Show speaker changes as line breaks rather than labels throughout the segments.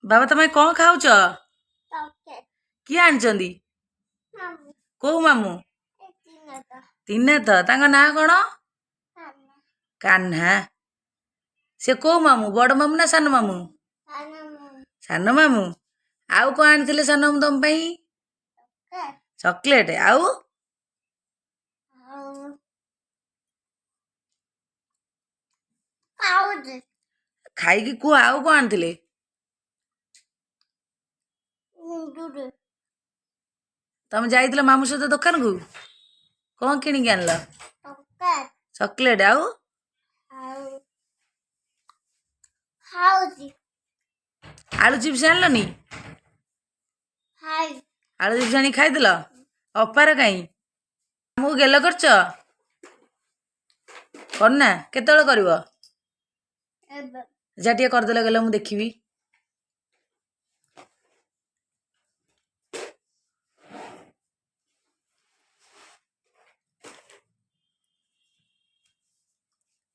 बाबा तमें कौन खाऊच किए आनी को मामू तीन ना कौन कान्हा से को मामू बड़ मामू ना सान मामू सान मामू आउ कौन आनी सान मामू तुम चॉकलेट आउ खाई कु आउ कौन आनी तुम जाइल मामू सहित दुकान को कौन किणिक आनल चॉकलेट आउ आलू चिप्स आनलनी आलू चिप्स आनी खाईदेल अपार कहीं मामू गेल कर करना केतल कर जा टे करदेल गल मु देखी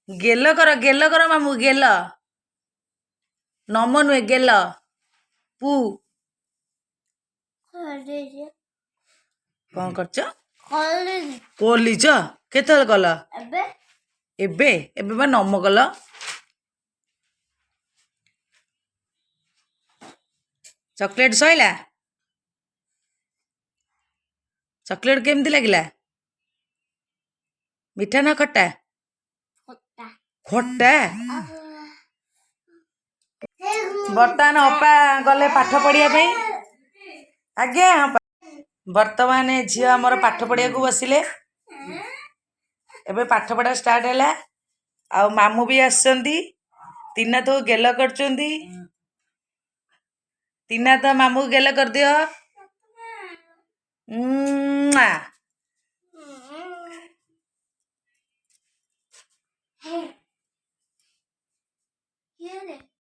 गेल कर मामू गेल नम नुहे गेल पू कौन कर कोलीच केतल कल एबे एबे बा नम कल चॉकलेट सैला चॉकलेट केमती लगिला मीठा ना खट्टा खट्टा बर्तमान अपा गले पाठ पढ़िया आज्ञा बर्तमान झील आमर पाठ पढ़िया को बसिले एबे पाठ पढ़ा स्टार्ट है आ मामू भी आसछंती तीना तो गेल कर तीना तो मामू गेल कर दियो